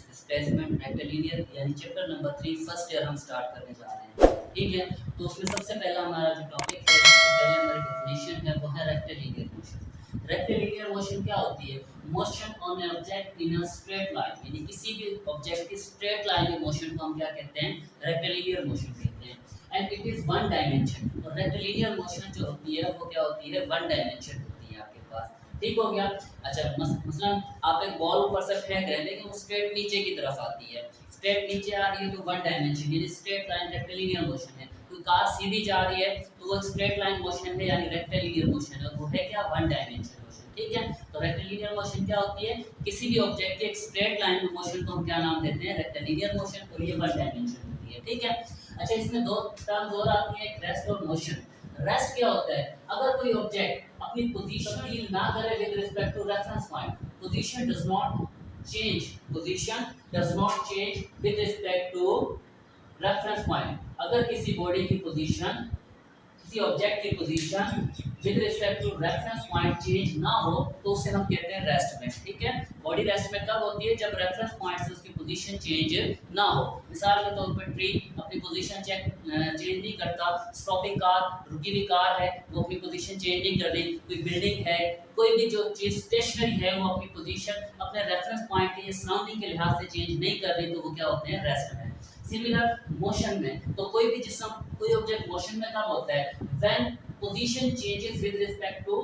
Displacement, rectilinear, यानी chapter number 3 first year हम start करने जा रहे हैं। ठीक है, तो उसमें सबसे पहला हमारा जो टॉपिक है, सबसे पहले हमारी डेफिनेशन है, वो है रेक्टिलिनियर मोशन। रेक्टिलिनियर मोशन क्या होती है? Motion on an object in a straight line, यानी किसी भी ऑब्जेक्ट की स्ट्रेट लाइन में मोशन को हम क्या कहते हैं? रेक्टिलिनियर मोशन कहते हैं। And it is one dimension. और रेक्टिलिनियर मोशन जो होती है वो क्या होती है? वन डायमेंशन होती है आपके पास। ठीक हो गया। अच्छा, मसलन आप एक बॉल ऊपर से फेंक रहे हैं, लेकिन वो स्ट्रेट नीचे की तरफ आती है, स्ट्रेट नीचे आ रही है तो वन डायमेंशन यानी स्ट्रेट लाइन रेक्टिलिनियर मोशन है। कोई कार सीधी जा रही है तो वो स्ट्रेट लाइन मोशन है यानी रेक्टिलिनियर मोशन है, वो है क्या? One dimension motion. ठीक है, तो रेक्टिलिनियर मोशन क्या होती है? किसी भी ऑब्जेक्ट के एक स्ट्रेट लाइन में मोशन को हम क्या नाम देते हैं? रेक्टिलिनियर मोशन, और ये वन डायमेंशन होती है। ठीक है, अच्छा, इसमें दो टर्म्स और आती हैं, रेस्ट और मोशन। रेस्ट क्या होता है? अगर कोई ऑब्जेक्ट अपनी पोजीशन हील ना करे with respect to reference point, position does not change, position does not change with respect to reference point. अगर किसी बॉडी की पोजीशन, किसी ऑब्जेक्ट की position with respect to reference point change ना हो तो उसे हम कहते हैं रेस्ट में। ठीक है, बॉडी रेस्ट में कब होती है? जब रेफरेंस पॉइंट से उसकी पोजीशन चेंज ना हो। मिसाल के तौर पर ट्री अपनी पोजीशन चेंज नहीं करता, स्टॉपिंग कार, रुकी हुई कार है, वो अपनी पोजीशन चेंज नहीं कर रही, कोई बिल्डिंग है, कोई भी जो चीज स्टेशनरी है वो अपनी पोजीशन अपने रेफरेंस पॉइंट के सराउंडिंग के लिहाज से चेंज नहीं कर रही, तो वो क्या होते हैं? रेस्ट में। सिमिलर मोशन में, तो कोई भी जिस्म, कोई ऑब्जेक्ट मोशन में कब होता है? When position changes with respect to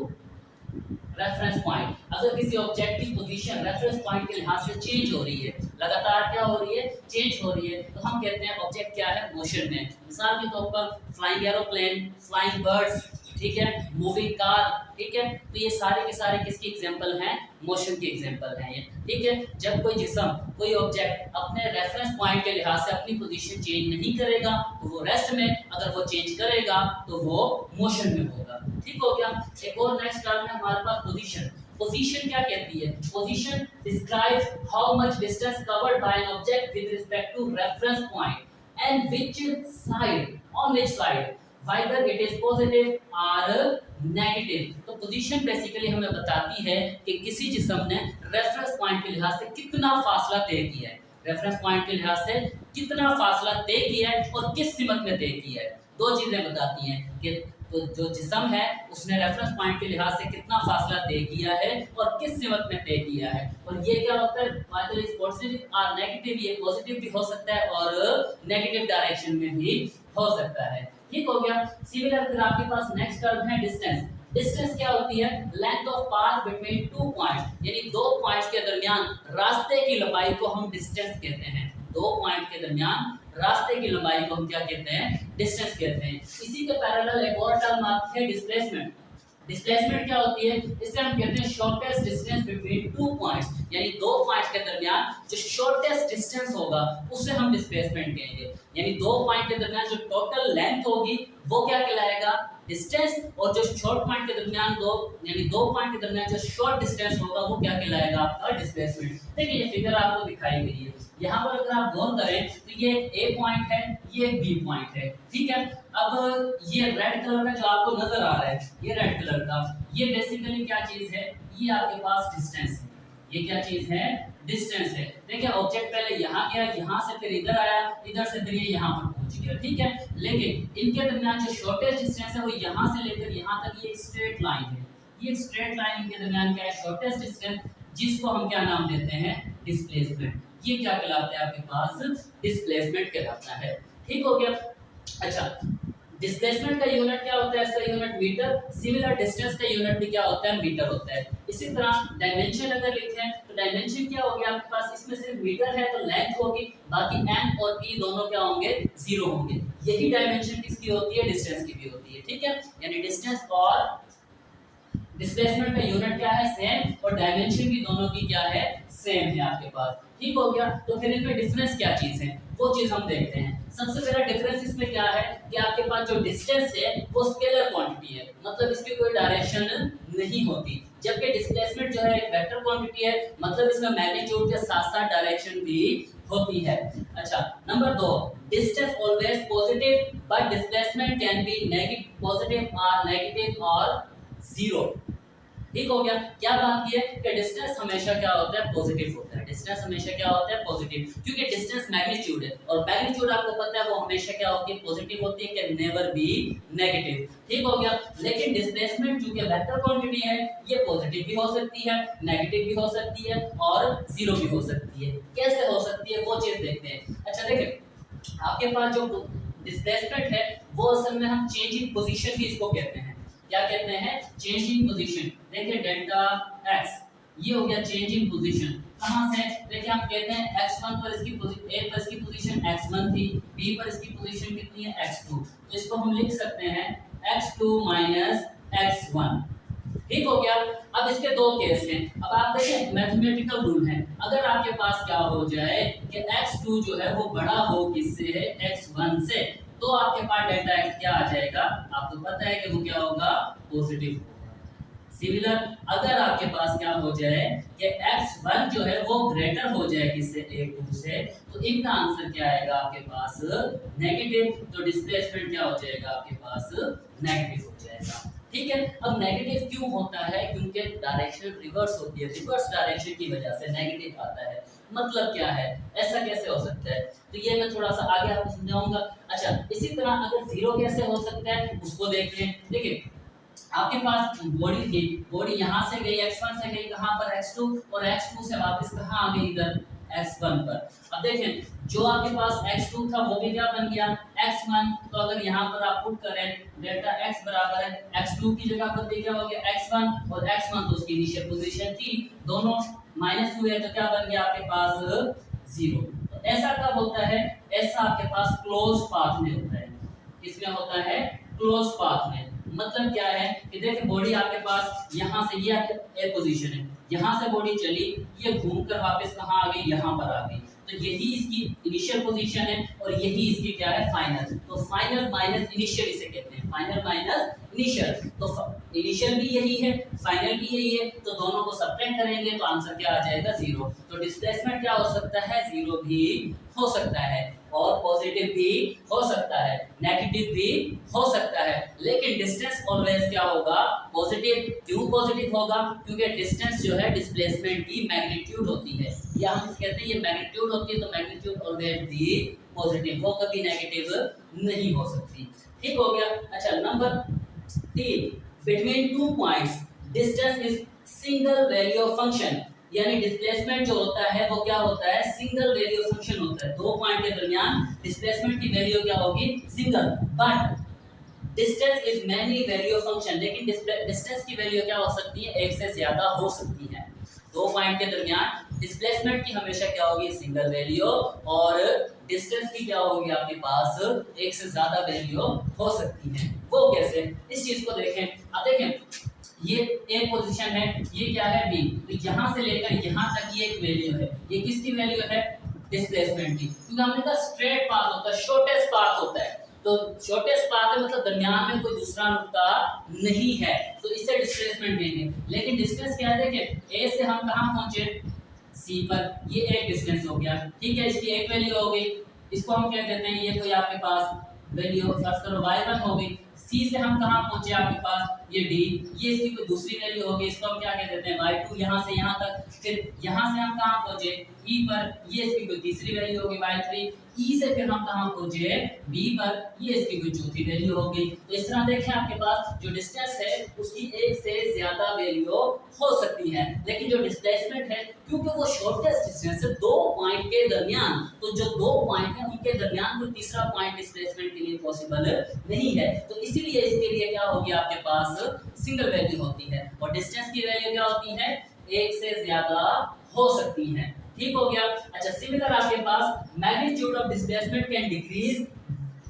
reference point. अगर किसी ऑब्जेक्ट की पोजीशन रेफरेंस पॉइंट के लिहाज से चेंज हो रही है, लगातार क्या हो रही है? चेंज हो रही है, तो हम कहते हैं ऑब्जेक्ट क्या है? मोशन में। मिसाल के तौर पर फ्लाइंग एरोप्लेन, फ्लाइंग बर्ड्स, ठीक है, मूविंग कार। ठीक है, तो ये सारे के सारे किसकी एग्जांपल हैं? मोशन के एग्जांपल हैं ये। ठीक है, जब कोई जिस्म, कोई ऑब्जेक्ट अपने रेफरेंस पॉइंट के लिहाज से अपनी पोजीशन चेंज नहीं करेगा तो वो रेस्ट में, अगर वो चेंज करेगा तो वो मोशन में होगा। ठीक हो गया। एक और नेक्स्ट टर्म है हमारे पास पोजीशन। पोजीशन क्या कहती है? Position describes how much distance covered by an object with respect to reference point and which side, on which side, whether it is positive or negative। तो पोजीशन बेसिकली हमें बताती है कि किसी जिस्म ने रेफरेंस पॉइंट के लिहाज से कितना फासला तय किया है, रेफरेंस पॉइंट के लिहाज से कितना फासला तय किया है और किस सिमत में तय किया है। दो चीजें बताती हैं कि तो जो जिस्म है उसने रेफरेंस पॉइंट के लिहाज से कितना फासला तय किया है और किस सिमत में तय किया है। और ये क्या होता है? whether is positive or negative, ये पॉजिटिव भी हो सकता है और नेगेटिव डायरेक्शन में भी हो सकता है। ठीक हो गया। सिमिलर फिर आपके पास नेक्स्ट टर्म है डिस्टेंस। डिस्टेंस क्या होती है? Length of path between two point, यानी दो पॉइंट्स के दरमियान रास्ते की लंबाई को हम डिस्टेंस कहते हैं। दो पॉइंट के दरमियान रास्ते की लंबाई को हम क्या कहते हैं? डिस्टेंस कहते हैं। इसी के पैरेलल एक और टर्म आती है डिस्प्लेसमेंट। डिस्प्लेसमेंट क्या होती है? इससे हम कहते हैं shortest distance between two points, यानी दो पॉइंट्स के दरमियान जो शॉर्टेस्ट डिस्टेंस होगा उसे हम डिस्प्लेसमेंट कहेंगे। यानी दो पॉइंट के दरमियान जो टोटल लेंथ होगी वो क्या कहलाएगा? डिस्टेंस। और जो शॉर्ट पॉइंट के दरमियान यानी दो पॉइंट के दरमियान जो शॉर्ट डिस्टेंस होगा वो क्या कहलाएगा? आपका डिस्प्लेसमेंट। देखिए ये फिगर आपको दिखाई गई है, यहाँ पर अगर आप गौर करें तो ये ए पॉइंट है, ये बी पॉइंट है। ठीक है, अब ये रेड कलर का जो आपको नजर आ रहा है, ये रेड कलर का, ये बेसिकली क्या चीज है? ये आपके पास डिस्टेंस है। ये क्या चीज है? डिस्टेंस है। देखिए ऑब्जेक्ट पहले यहाँ गया, यहाँ से फिर इधर आया, इधर से फिर ये यहाँ पर पहुंच गया। ठीक है, लेकिन इनके दरमियान जो शॉर्टेस्ट डिस्टेंस है वो यहाँ से लेकर यहाँ तक ये स्ट्रेट लाइन है। ये स्ट्रेट लाइन इनके दरमियान क्या है? शॉर्टेस्ट डिस्टेंस, जिसको हम क्या नाम देते हैं? डिस्प्लेसमेंट। ये क्या कहलाता है? आपके पास डिस्प्लेसमेंट कहलाता है। ठीक हो गया। अच्छा, डिस्प्लेसमेंट का यूनिट क्या होता है? इसका यूनिट मीटर। सिमिलर डिस्टेंस का यूनिट भी क्या होता है? मीटर होता है। इसी तरह डायमेंशन अगर लिखें तो डायमेंशन क्या हो गया आपके पास? इसमें सिर्फ मीटर है तो लेंथ होगी, बाकी m और p दोनों क्या होंगे? जीरो होंगे। यही डायमेंशन किसकी होती है? डिस्टेंस की भी होती है। ठीक है, यानी डिस्टेंस और डिस्प्लेसमेंट का यूनिट क्या है? सेम, और डायमेंशन भी दोनों की क्या है? सेम है आपके पास। ठीक हो गया। तो फिर इनमें डिफरेंस क्या चीज है वो चीज हम देखते हैं। सबसे पहला डिफरेंस इसमें क्या है कि आपके पास जो डिस्टेंस है वो स्केलर क्वांटिटी है, मतलब इसकी कोई डायरेक्शन नहीं होती, जबकि डिस्प्लेसमेंट जो है एक वेक्टर क्वांटिटी है, मतलब इसमें मैग्नीट्यूड के साथ साथ डायरेक्शन भी होती है। अच्छा, number 2, distance always positive but displacement can be negative, positive और नेगेटिव और जीरो। ठीक हो गया। क्या बात की है कि डिस्टेंस हमेशा क्या होता है, पॉजिटिव होता है। डिस्टेंस हमेशा क्या होता है, पॉजिटिव, क्योंकि डिस्टेंस मैग्नीट्यूड है और मैग्नीट्यूड आपको पता है वो हमेशा क्या होती है, पॉजिटिव होती है, कैन नेवर बी नेगेटिव। ठीक हो गया। लेकिन डिस्प्लेसमेंट जो कि वेक्टर क्वांटिटी है ये पॉजिटिव भी हो सकती है, नेगेटिव भी हो सकती है और जीरो भी हो सकती है। कैसे हो सकती है वो चीज देखते हैं। अच्छा देखिए, आपके पास जो डिस्प्लेसमेंट है वो असल में हम चेंज इन पोजीशन भी इसको कहते हैं। क्या कहते हैं, चेंज इन पोजीशन। देखिए डेल्टा x ये हो गया चेंज इन पोजीशन। कहां से, देखिए हम कहते हैं x1 पर इसकी a पर इसकी पोजीशन x1 थी, b पर इसकी पोजीशन कितनी है x2, तो इसको हम लिख सकते हैं x2 x1। ठीक हो गया। अब इसके दो केस हैं। अब आप देखें मैथमेटिकल रूल है, अगर आपके पास क्या हो जाए कि x2 जो है वो बड़ा हो किससे है, x1 से, तो आपके पास डेल्टा x क्या आ जाएगा, आपको पता है कि वो क्या होगा, पॉजिटिव होगा। सिमिलर अगर आपके पास क्या हो जाए कि x1 जो है वो ग्रेटर हो जाए किससे, a2 से, तो इनका आंसर क्या आएगा आपके पास, नेगेटिव। तो डिस्प्लेसमेंट क्या हो जाएगा आपके पास, नेगेटिव हो जाएगा। ठीक है। अब नेगेटिव क्यों होता है, क्योंकि डायरेक्शन रिवर्स होती है, रिवर्स डायरेक्शन की वजह से नेगेटिव आता है। मतलब क्या है, ऐसा कैसे हो सकता है, तो ये मैं थोड़ा सा आगे आपको समझाऊंगा। अच्छा, इसी तरह अगर जीरो कैसे हो सकता है उसको देख लें। देखिए आपके पास बॉडी थी, बॉडी यहाँ से गई x1 से गई कहाँ पर, x2, और x2 से वापस कहाँ आ गई, इधर x1 पर। अब देखें जो आपके पास x2 था वो भी क्या बन गया x1, तो अगर यहाँ पर आप पुट करें डेल्टा x बराबर है x2 की जगह पर भी क्या हो गया x1, और x1 तो उसकी इनिशियल पोजीशन थी, दोनों माइनस हुए तो क्या बन गया आपके पास, जीरो। तो ऐसा कब होता है, ऐसा आपके पास क्लोज पाथ में होता है। किसमें होता है, क्लोज पाथ में। मतलब क्या है कि देखिए बॉडी आपके पास यहाँ से, ये आपके ए पोजीशन है, यहाँ से बॉडी चली, ये घूमकर वापस कहाँ आ गई, यहाँ पर आ गई, तो यही इसकी इनिशियल पोजीशन है और यही इसकी क्या है, फाइनल। तो फाइनल माइनस इनिशियल इसे कहते हैं, फाइनल माइनस इनिशियल। तो इनिशियल भी यही है, फाइनल भी यही है, तो दोनों को सब्ट्रैक्ट करेंगे तो आंसर क्या आ जाएगा, जीरो। तो डिस्प्लेसमेंट क्या हो सकता है, जीरो भी हो सकता है, और पॉजिटिव भी हो सकता है, नेगेटिव भी हो सकता है, लेकिन डिस्टेंस ऑलवेज क्या होगा, पॉजिटिव। क्यों पॉजिटिव होगा, क्योंकि डिस्टेंस जो है डिस्प्लेसमेंट की मैग्नीट्यूड होती है, या हम कहते हैं ये मैग्नीट्यूड होती है, तो मैग्नीट्यूड ऑलवेज भी पॉजिटिव, वो कभी नेगेटिव नहीं हो सकती। ठीक हो गया। अच्छा number 3, between two points distance is single value of function. यानी डिस्प्लेसमेंट जो होता है वो क्या होता है, सिंगल वैल्यू फंक्शन होता है। दो पॉइंट के दरमियान डिस्प्लेसमेंट की वैल्यू क्या होगी, single. But distance is many value function, लेकिन डिस्टेंस की वैल्यू क्या हो सकती है, एक से ज्यादा हो सकती है। दो पॉइंट के दरमियान डिस्प्लेसमेंट की हमेशा क्या होगी, सिंगल वैल्यू, और डिस्टेंस की क्या होगी आपके पास, एक से ज्यादा वैल्यू हो सकती है। वो कैसे, इस चीज को देखें। अब देखें ये ए पोजीशन है, ये क्या है बी, तो यहाँ से लेकर यहाँ तक ये एक वैल्यू है, ये किसकी वैल्यू है, डिस्प्लेसमेंट की। क्योंकि हमने कहा स्ट्रेट पाथ होता है, शॉर्टेस्ट पाथ होता है, तो शॉर्टेस्ट पाथ है मतलब दरमियान में कोई दूसरा नुक्ता नहीं है, तो इससे डिस्प्लेसमेंट देंगे। लेकिन डिस्टेंस क्या है, देखिए ए से हम कहाँ पहुंचे, सी पर, ये एक डिस्टेंस हो गया, ठीक है, इसकी एक वैल्यू हो गई, इसको हम क्या कहते हैं, ये कोई आपके पास वैल्यू सर्च करो y1 हो गई। सी से हम कहाँ पहुंचे आपके पास, ये डी, ये इसकी कोई दूसरी वैल्यू होगी, इसको हम क्या कह देते हैं y2, यहाँ से यहाँ तक। फिर यहाँ से हम कहाँ पहुंचे, ई पर, ये इसकी कोई तीसरी वैल्यू होगी y3। ई से फिर हम कहाँ पहुंचे, बी पर, ये इसकी कोई चौथी वैल्यू होगी। तो इस तरह देखें आपके पास जो डिस्टेंस है उसकी एक से ज्यादा वैल्यू हो सकती है, लेकिन जो डिस्प्लेसमेंट है क्योंकि वो शॉर्टेस्ट डिस्टेंस है दो पॉइंट के दरमियान, तो जो दो पॉइंट है उनके दरमियान कोई तीसरा पॉइंट डिस्प्लेसमेंट के लिए पॉसिबल नहीं है, तो इसीलिए इसके लिए क्या होगी आपके पास, सिंगल वैल्यू होती है, और डिस्टेंस की वैल्यू क्या होती है, एक से ज्यादा हो सकती है। ठीक हो गया। अच्छा सिमिलर आपके पास magnitude of displacement can decrease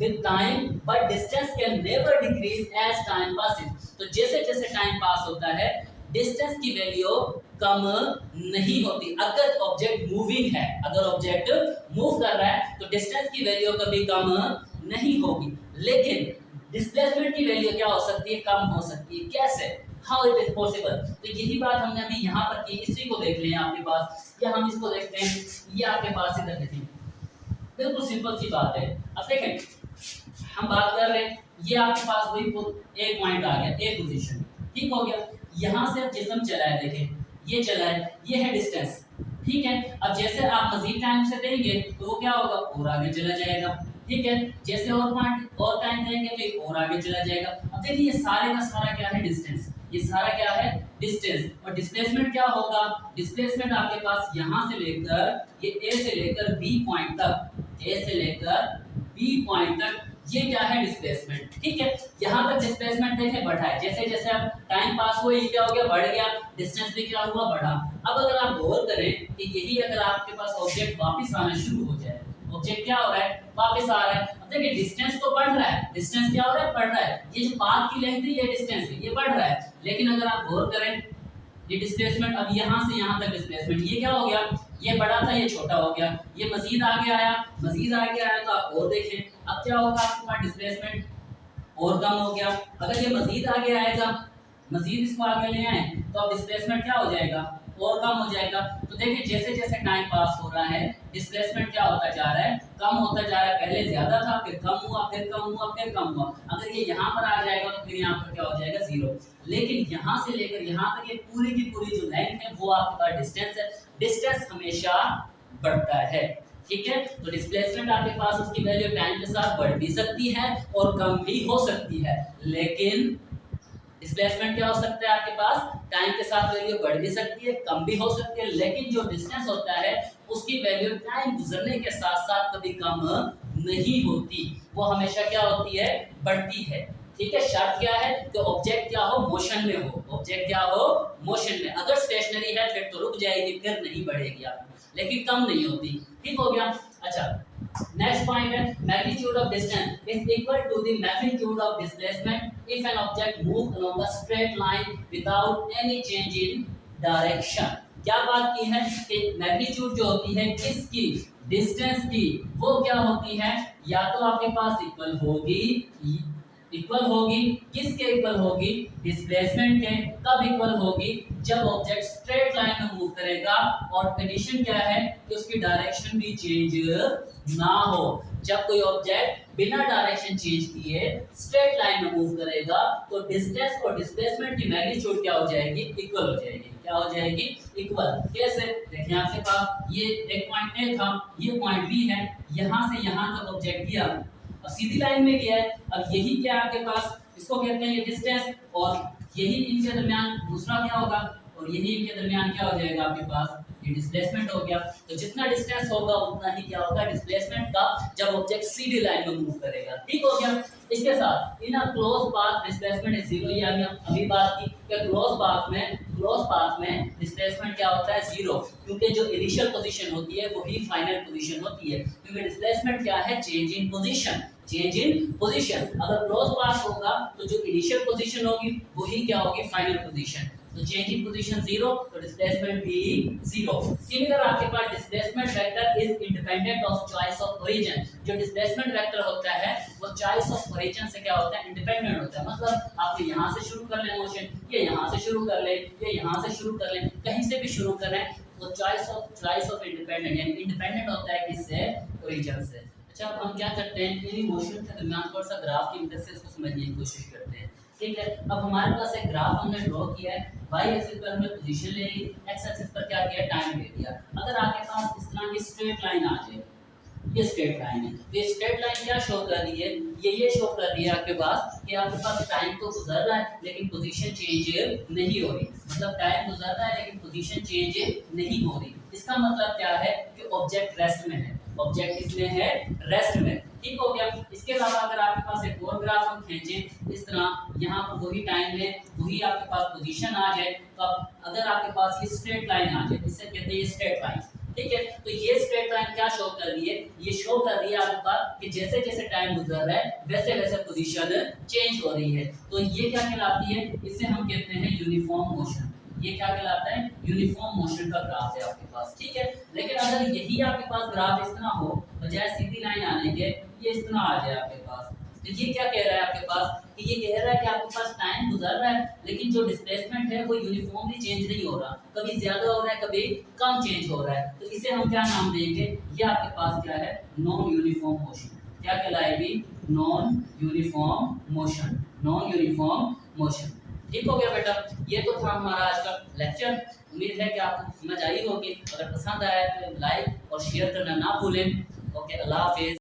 with time but distance can never decrease as time passes. तो जैसे जैसे टाइम पास होता है डिस्टेंस की वैल्यू कम नहीं होती। अगर ऑब्जेक्ट मूविंग है, अगर ऑब्जेक्ट मूव कर रहा है तो डिस्टेंस की वैल्यू कभी कम नहीं होगी, लेकिन डिस्प्लेसमेंट की वैल्यू क्या हो सकती है, कम हो सकती है। कैसे, हाउ इट इज पॉसिबल, तो यही बात हमने अभी यहाँ पर की। इसी को देख लें आपके पास, या हम इसको देखते हैं, ये आपके पास इधर देखें, बिल्कुल सिंपल सी बात है। अब देखें हम बात कर रहे हैं, ये आपके पास वही एक पॉइंट आ गया, ए पोजीशन, ठीक हो गया। यहाँ से अब जिसम चला है, देखें ये चला है, ये है डिस्टेंस, ठीक है। अब जैसे आप मजीद टाइम से देंगे तो वो क्या होगा, और आगे चला जाएगा, ठीक है। जैसे और पॉइंट और टाइम देंगे तो ये और आगे चला जाएगा। अब देखिए ये सारे का सारा क्या है, डिस्टेंस, ये सारा क्या है, डिस्टेंस। और डिस्प्लेसमेंट क्या होगा, डिस्प्लेसमेंट आपके पास यहाँ से लेकर ये ए से लेकर बी पॉइंट तक, ए से लेकर बी पॉइंट तक, ये क्या है, डिस्प्लेसमेंट, ठीक है। यहाँ तक डिस्प्लेसमेंट देखें बढ़ा है, जैसे जैसे अब टाइम पास हुआ, ये क्या हो गया, बढ़ गया, डिस्टेंस भी क्या हुआ, बढ़ा। अब अगर आप गौर करें कि यही अगर आपके पास ऑब्जेक्ट वापस आना शुरू हो जाए, ऑब्जेक्ट क्या हो रहा है, वापस आ रहा है, अब देखिए डिस्टेंस तो बढ़ रहा है, डिस्टेंस क्या हो रहा है, बढ़ रहा है, ये जो पाथ की लेंथ है ये डिस्टेंस है, ये बढ़ रहा है। लेकिन अगर आप गौर करें ये डिस्प्लेसमेंट, अब यहाँ से यहाँ तक डिस्प्लेसमेंट, ये क्या हो गया, ये बड़ा था ये छोटा हो गया, ये मजीद आगे आया, मजीद आगे आया, तो आप और देखें अब क्या होगा, आपके पास डिस्प्लेसमेंट और कम हो गया। अगर ये मजीद आगे आएगा, मजीद इसको आगे ले आए तो अब डिस्प्लेसमेंट क्या हो जाएगा, और कम हो जाएगा। तो देखिए जैसे जैसे टाइम पास हो रहा है डिस्प्लेसमेंट क्या होता जा रहा है, कम होता जा रहा है। पहले ज्यादा था, फिर कम हुआ, फिर कम हुआ, फिर कम हुआ। अगर ये यहाँ पर आ जाएगा तो फिर यहाँ पर क्या हो जाएगा, जीरो। लेकिन यहाँ से लेकर यहाँ तक ये पूरी की पूरी जो लेंथ है वो आपके पास डिस्टेंस है, डिस्टेंस हमेशा बढ़ता है, ठीक है। तो डिस्प्लेसमेंट आपके पास उसकी वैल्यू टाइम के साथ बढ़ भी सकती है और कम भी हो सकती है। लेकिन डिस्प्लेसमेंट क्या हो सकता है आपके पास, टाइम के साथ वैल्यू बढ़ भी सकती है, कम भी हो सकती है। लेकिन जो डिस्टेंस होता है उसकी वैल्यू टाइम गुजरने के साथ साथ कभी कम नहीं होती, वो हमेशा क्या होती है, बढ़ती है, ठीक है। शर्त क्या है कि ऑब्जेक्ट क्या हो, मोशन में हो, ऑब्जेक्ट क्या हो, मोशन में। अगर स्टेशनरी है फिर तो रुक जाएगी, फिर नहीं बढ़ेगी आपकी, लेकिन कम नहीं होती, ठीक हो गया। अच्छा नेक्स्ट पॉइंट है magnitude of distance is equal to the magnitude of displacement if an object move along a straight line without any change in direction. क्या बात की है कि मैग्नीट्यूड जो होती है किसकी, डिस्टेंस की, वो क्या होती है, या तो आपके पास इक्वल होगी, इक्वल होगी, किसके इक्वल होगी, डिस्प्लेसमेंट के। कब इक्वल होगी, जब ऑब्जेक्ट स्ट्रेट लाइन में मूव करेगा और कंडीशन क्या है कि उसकी डायरेक्शन भी चेंज ना हो। जब कोई ऑब्जेक्ट बिना डायरेक्शन चेंज किए स्ट्रेट लाइन में मूव करेगा तो डिस्टेंस और डिस्प्लेसमेंट की मैग्नीट्यूड क्या हो जाएगी, इक्वल हो जाएगी। क्या हो जाएगी, इक्वल। कैसे, देखिए आपके पास ये एक पॉइंट ए था, ये पॉइंट बी है, यहाँ से यहाँ तक ऑब्जेक्ट गया, अब सीधी लाइन में गया है। अब यही क्या आपके पास, इसको कहते हैं ये डिस्टेंस, और यही इनके दरमियान दूसरा क्या होगा, और यही इनके दरमियान क्या हो जाएगा आपके पास, ये डिस्प्लेसमेंट हो गया। तो जितना डिस्टेंस होगा उतना ही क्या होगा, डिस्प्लेसमेंट का, जब ऑब्जेक्ट सीधी लाइन में मूव करेगा, ठीक हो गया। इसके साथ in a close path displacement is zero, ये हमने अभी बात की कि क्लोज पाथ में डिस्प्लेसमेंट क्या होता है, जीरो, क्योंकि जो इनिशियल पोजीशन होती है वही फाइनल पोजीशन होती है, क्योंकि डिस्प्लेसमेंट क्या है, change in position, change in position. अगर क्लोज पाथ होगा तो जो इनिशियल पोजीशन होगी वही क्या होगी, फाइनल पोजीशन। तो चेंज इन पोजीशन जीरो, तो डिस्प्लेसमेंट भी जीरो। सिमिलर आपके पास displacement vector is independent of choice of origin. जो डिस्प्लेसमेंट वेक्टर होता है वो चॉइस ऑफ ओरिजिन से क्या होता है, इंडिपेंडेंट होता है। मतलब आप यहाँ से शुरू कर लें मोशन, ये यहाँ से शुरू कर ले, ये यहाँ से शुरू कर लें, कहीं से भी शुरू करें, वो चॉइस ऑफ इंडिपेंडेंट, यानी इंडिपेंडेंट होता है किससे, ओरिजिन से। अच्छा अब हम क्या करते हैं, इन मोशन के दरमियान थोड़ा सा ग्राफ की मदद से इसको समझने की कोशिश करते हैं, ठीक है। अब हमारे पास एक ग्राफ हमने ड्रॉ किया है, वाई एक्सिस पर हमने पोजीशन ले ली, एक्स एक्सिस पर क्या किया, टाइम ले लिया। अगर आपके पास इस तरह की स्ट्रेट लाइन आ जाए, ये स्ट्रेट लाइन है, तो ये स्ट्रेट लाइन क्या शो कर रही है, ये शो कर रही है आपके पास कि आपके पास टाइम तो गुजर रहा है लेकिन पोजीशन चेंज नहीं हो रही। मतलब टाइम गुजर रहा है लेकिन पोजीशन चेंज नहीं हो रही। इसका मतलब क्या है कि ऑब्जेक्ट रेस्ट में है, ऑब्जेक्ट इसमें है, रेस्ट में, ठीक हो गया। इसके अलावा अगर आपके पास एक और ग्राफ हम खींचें इस तरह, यहाँ पर वही टाइम है, वही आपके पास पोजीशन आ जाए, तो अगर आपके पास ये स्ट्रेट लाइन आ जाए, इससे कहते हैं स्ट्रेट लाइन, ठीक है। तो ये स्ट्रेट लाइन क्या शो कर रही है, ये शो कर रही है आपके पास कि जैसे जैसे टाइम गुजर रहा है वैसे वैसे पोजीशन चेंज हो रही है। तो ये क्या कहलाती है, इसे हम कहते हैं यूनिफॉर्म मोशन। ये क्या कहलाता है, यूनिफॉर्म मोशन का ग्राफ है आपके पास, ठीक है। लेकिन अगर यही आपके पास ग्राफ इस तरह हो, बजाय सीधी लाइन आने के ये इस तरह आ जाए आपके पास, तो ये क्या कह रहा है आपके पास, कि ये कह रहा है कि आपके पास टाइम गुजर रहा है लेकिन जो डिस्प्लेसमेंट है वो यूनिफॉर्मली चेंज नहीं हो रहा, कभी ज्यादा हो रहा है कभी कम चेंज हो रहा है। तो इसे हम क्या नाम देंगे, ये आपके पास क्या है, नॉन यूनिफॉर्म मोशन। क्या कहलाएगी, non uniform motion, non uniform motion, ठीक हो गया बेटा, ये तो था हमारा आज का लेक्चर। उम्मीद है कि आपको समझ आई होगी। अगर पसंद आया तो लाइक और शेयर करना ना भूलें। ओके, अल्लाह हाफिज़।